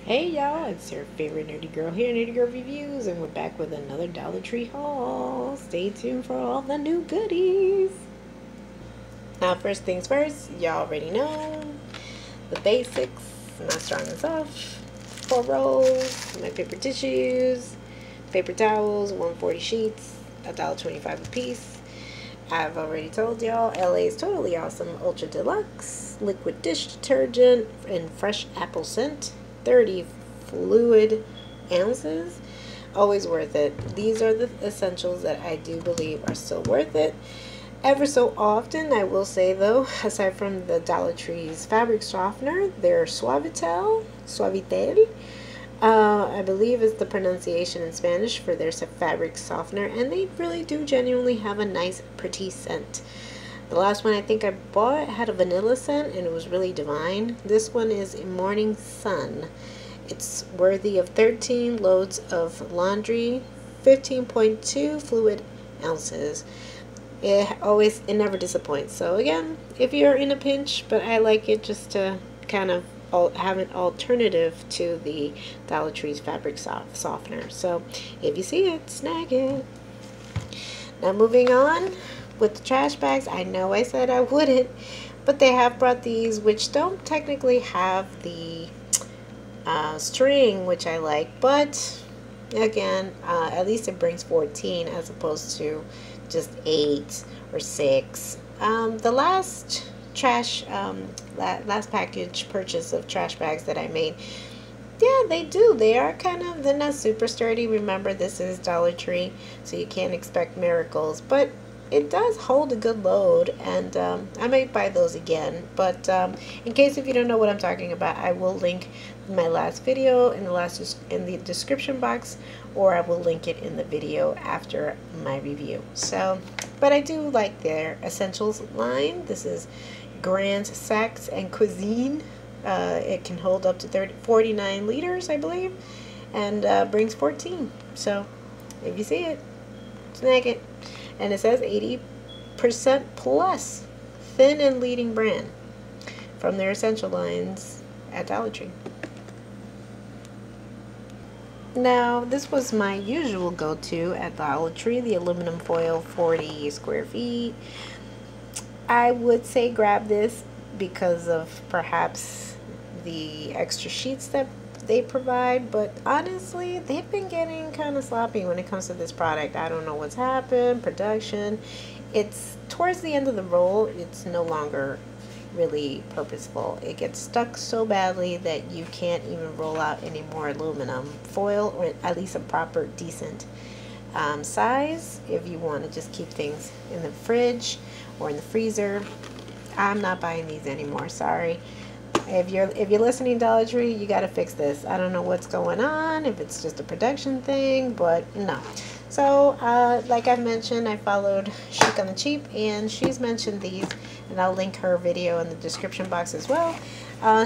Hey y'all, it's your favorite nerdy girl here, Nerdygirlreviews, and we're back with another Dollar Tree haul. Stay tuned for all the new goodies. Now, first things first, y'all already know the basics. I'm not starting this off. 4 rolls, my paper tissues, paper towels, 140 sheets, $1.25 a piece. I've already told y'all, LA is totally awesome. Ultra Deluxe, liquid dish detergent, and fresh apple scent. 30 fluid ounces. Always worth it. These are the essentials that I do believe are still worth it. Ever so often, I will say though, aside from the Dollar Tree's fabric softener, their Suavitel, I believe is the pronunciation in Spanish for their fabric softener, and they really do genuinely have a nice, pretty scent. The last one I think I bought had a vanilla scent, and it was really divine. This one is Morning Sun. It's worthy of 13 loads of laundry, 15.2 fluid ounces. It never disappoints. So again, if you're in a pinch, but I like it just to kind of have an alternative to the Dollar Tree's fabric softener. So if you see it, snag it. Now moving on with the trash bags, I know I said I wouldn't, but they have brought these, which don't technically have the string, which I like, but again, at least it brings 14 as opposed to just 8 or 6. The last last package purchase of trash bags that I made, yeah, they are they're not super sturdy. Remember, this is Dollar Tree, so you can't expect miracles, but it does hold a good load, and I might buy those again. But in case if you don't know what I'm talking about, I will link my last video in the description box, or I will link it in the video after my review. So, but I do like their essentials line. This is Grand Sacs and Cuisine. It can hold up to 49 liters, I believe, and brings 14. So if you see it, snag it. And it says 80% plus, thin and leading brand from their essential lines at Dollar Tree. Now, this was my usual go-to at Dollar Tree, the aluminum foil 40 square feet. I would say grab this because of perhaps the extra sheets that they provide, but honestly, they've been getting kind of sloppy when it comes to this product. I don't know what's happened. Production, it's towards the end of the roll, it's no longer really purposeful. It gets stuck so badly that you can't even roll out any more aluminum foil, or at least a proper decent size if you want to just keep things in the fridge or in the freezer. I'm not buying these anymore, sorry. If you're listening, Dollar Tree, you got to fix this. I don't know what's going on, if it's just a production thing, but no. So, like I've mentioned, I followed Chic on the Cheap, and she's mentioned these, and I'll link her video in the description box as well.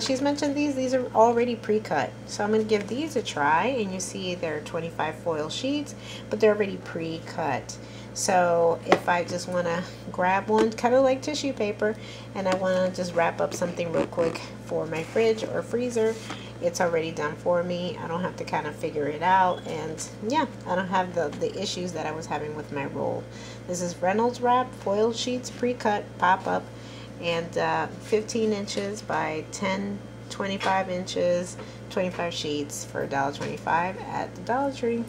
She's mentioned these are already pre-cut. So I'm going to give these a try, and you see they're 25 foil sheets, but they're already pre-cut. So if I just want to grab one, kind of like tissue paper, and I want to just wrap up something real quick for my fridge or freezer, it's already done for me. I don't have to kind of figure it out, and yeah, I don't have the issues that I was having with my roll. This is Reynolds wrap, foil sheets, pre-cut, pop-up, and 15 inches by 25 inches, 25 sheets for $1.25 at the Dollar Tree.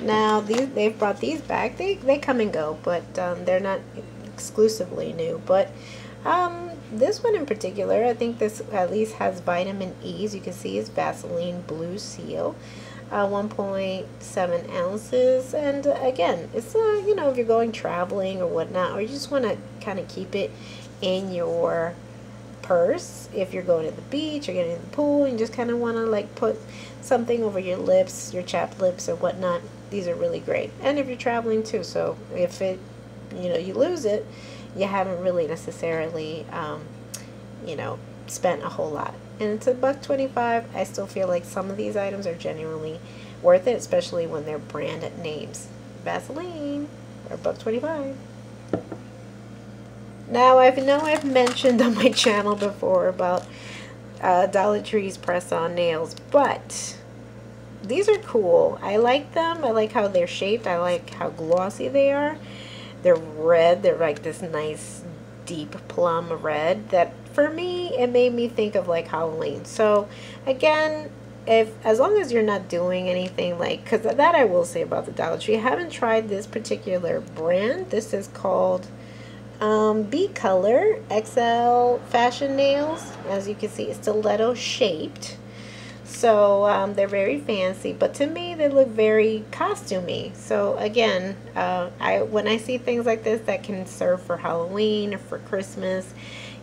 Now, they've brought these back. They come and go, but they're not exclusively new. But this one in particular, I think this at least has vitamin E. As you can see, it's Vaseline Blue Seal, 1.7 ounces. And again, it's you know, if you're going traveling or whatnot, or you just want to kind of keep it in your purse, if you're going to the beach or getting in the pool, and you just kind of want to like put something over your lips, your chapped lips or whatnot, these are really great. And if you're traveling too, so if it, you know, you lose it, you haven't really necessarily you know, spent a whole lot. And it's $1.25. I still feel like some of these items are genuinely worth it, especially when they're brand names. Vaseline, or $1.25. Now, I know I've mentioned on my channel before about Dollar Tree's press-on nails, but these are cool. I like them. I like how they're shaped. I like how glossy they are. They're red. They're like this nice deep plum red that for me, it made me think of like Halloween. So again, as long as you're not doing anything like, because that I will say about the Dollar Tree, I haven't tried this particular brand. This is called B Color XL Fashion Nails. As you can see, it's stiletto shaped. So they're very fancy, but to me they look very costumey. So again, when I see things like this that can serve for Halloween or for Christmas,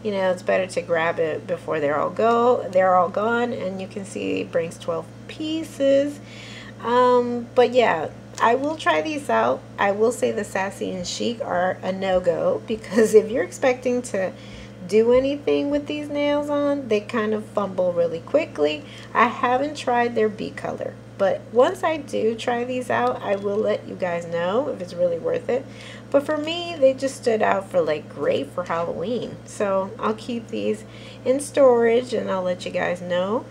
you know, it's better to grab it before they're all gone. And you can see it brings 12 pieces. But yeah, I will try these out. I will say the Sassy and Chic are a no-go, because if you're expecting to do anything with these nails on, they kind of fumble really quickly. I haven't tried their B Color, but once I do try these out, I will let you guys know if it's really worth it. But for me, they just stood out for like great for Halloween. So I'll keep these in storage and I'll let you guys know.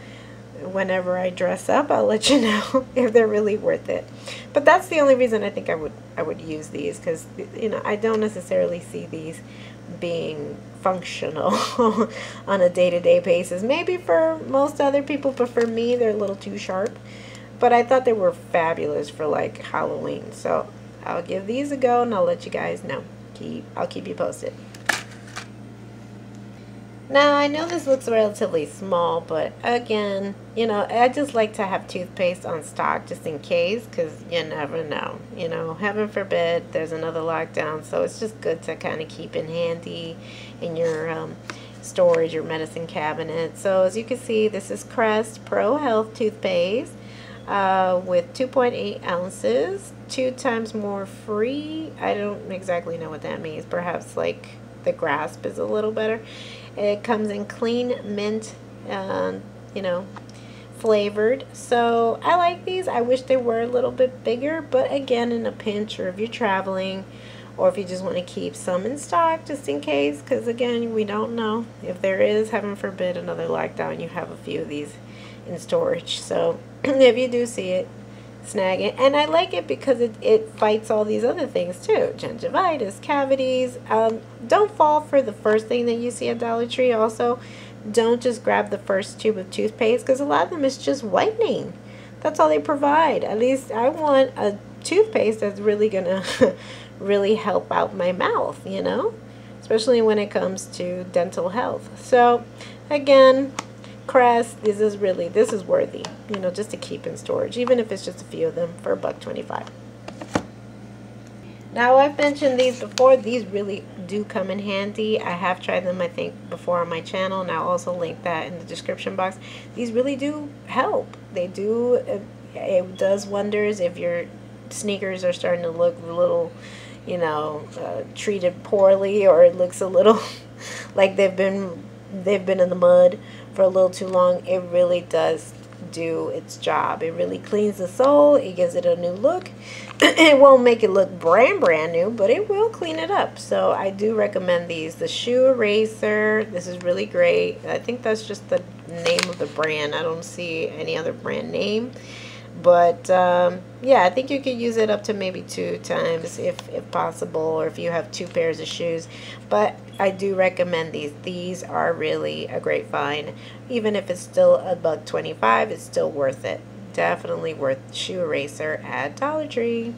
Whenever I dress up, I'll let you know if they're really worth it. But that's the only reason I think I would use these, because you know, I don't necessarily see these being functional on a day-to-day basis. Maybe for most other people, but for me they're a little too sharp. But I thought they were fabulous for like Halloween. So I'll give these a go and I'll let you guys know. I'll keep you posted. Now, I know this looks relatively small, but again, you know, I just like to have toothpaste on stock just in case, because you never know. You know, heaven forbid there's another lockdown, so it's just good to kind of keep in handy in your storage, your medicine cabinet. So as you can see, this is Crest Pro Health toothpaste with 2.8 ounces, 2 times more free. I don't exactly know what that means. Perhaps like the grasp is a little better. It comes in clean mint, you know, flavored. So I like these. I wish they were a little bit bigger, but again, in a pinch, or if you're traveling, or if you just want to keep some in stock just in case, because again, we don't know if there is, heaven forbid, another lockdown, you have a few of these in storage. So if you do see it, snag it. And I like it because it fights all these other things too, gingivitis, cavities. Don't fall for the first thing that you see at Dollar Tree. Also, don't just grab the first tube of toothpaste, because a lot of them is just whitening. That's all they provide. At least I want a toothpaste that's really gonna really help out my mouth, you know, especially when it comes to dental health. So again, Crest, this is worthy, you know, just to keep in storage, even if it's just a few of them for $1.25. Now, I've mentioned these before. These really do come in handy. I have tried them, I think, before on my channel, and I'll also link that in the description box. These really do help. They do. It does wonders if your sneakers are starting to look a little, you know, treated poorly, or it looks a little like they've been in the mud for a little too long. It really does do its job. It really cleans the sole. It gives it a new look. It won't make it look brand new, but it will clean it up. So I do recommend these. The shoe eraser, this is really great. I think that's just the name of the brand. I don't see any other brand name, but yeah, I think you could use it up to maybe 2 times if possible, or if you have 2 pairs of shoes. But I do recommend these. These are really a great find. Even if it's still $1.25, it's still worth it. Definitely worth shoe eraser at Dollar Tree.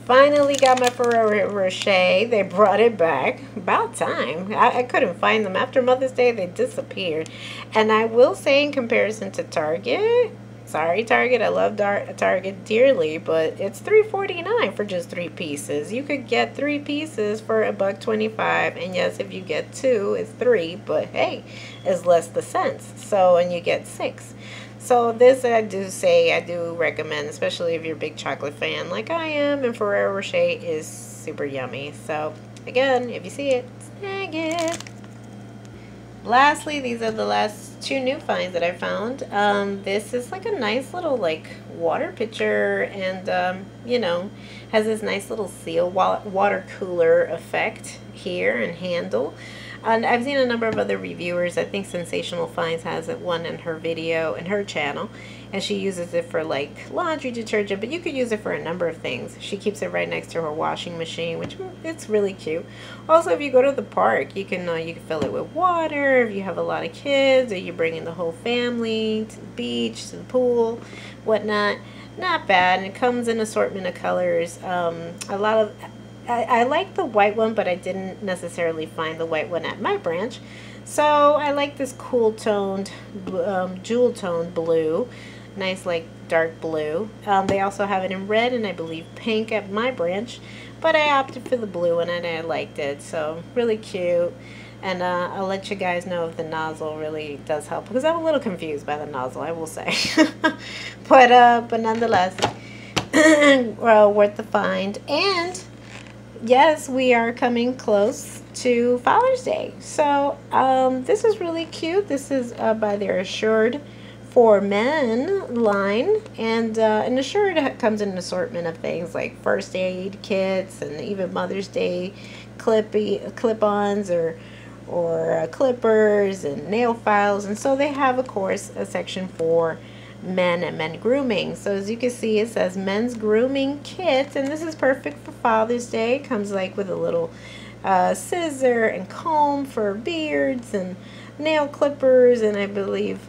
Finally got my Ferrari Rochet. They brought it back. About time. I couldn't find them. After Mother's Day, they disappeared. And I will say, in comparison to Target, sorry Target, I love Target dearly, but it's $3.49 for just 3 pieces. You could get 3 pieces for $1.25, and yes, if you get 2, it's 3, but hey, it's less the cents. So, and you get 6. So this, I do recommend, especially if you're a big chocolate fan like I am, and Ferrari Rochet is super yummy. So again, if you see it, snag it. Lastly, these are the last 2 new finds that I found. This is like a nice little like water pitcher, and you know, has this nice little seal water cooler effect here and handle. And I've seen a number of other reviewers. I think Sensational Finds has one in her video, in her channel, and she uses it for like laundry detergent, but you could use it for a number of things. She keeps it right next to her washing machine, which it's really cute. Also, if you go to the park, you can fill it with water if you have a lot of kids, or you're bringing the whole family to the beach, to the pool, whatnot. Not bad. And it comes in assortment of colors. I like the white one, but I didn't necessarily find the white one at my branch. So I like this cool toned, jewel toned blue. Nice like dark blue. They also have it in red and I believe pink at my branch. But I opted for the blue one and I liked it. So really cute. And I'll let you guys know if the nozzle really does help. Because I'm a little confused by the nozzle, I will say. but nonetheless, well, worth the find. And yes, we are coming close to Father's Day. So this is really cute. This is by their Assured for Men line. And Assured comes in an assortment of things like first aid kits and even Mother's Day clip-ons or clippers and nail files. And so they have, of course, a section for men and men grooming. So as you can see, it says men's grooming kits, and this is perfect for Father's Day. It comes like with a little scissor and comb for beards and nail clippers, and I believe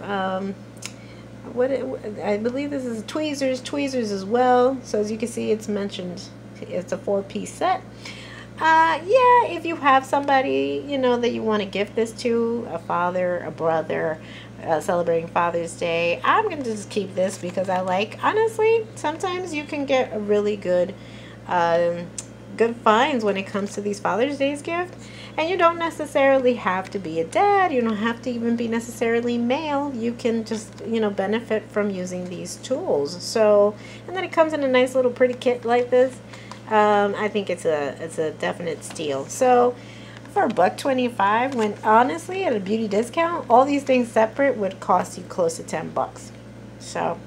this is tweezers as well. So as you can see, it's mentioned it's a 4-piece set. Yeah, if you have somebody, that you want to gift this to, a father, a brother, celebrating Father's Day, I'm going to just keep this because I like, honestly, sometimes you can get a really good finds when it comes to these Father's Day's gifts. And you don't necessarily have to be a dad. You don't have to even be necessarily male. You can just, benefit from using these tools. So, and then it comes in a nice little pretty kit like this. I think it's a definite steal. So for $1.25, when honestly at a beauty discount, all these things separate would cost you close to $10. So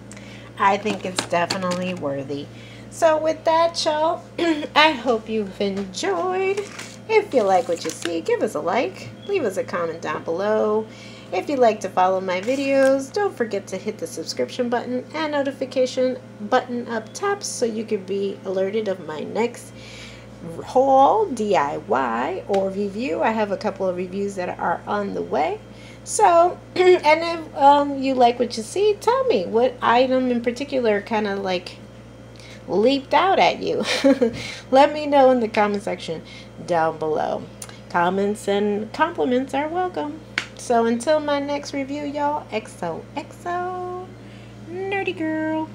I think it's definitely worthy. So with that, y'all, I hope you've enjoyed. If you like what you see, give us a like, leave us a comment down below. If you'd like to follow my videos, don't forget to hit the subscription button and notification button up top so you can be alerted of my next haul, DIY, or review. I have a couple of reviews that are on the way. So, and if you like what you see, tell me what item in particular kind of like leaped out at you. Let me know in the comment section down below. Comments and compliments are welcome. So until my next review, y'all, XOXO, Nerdy Girl.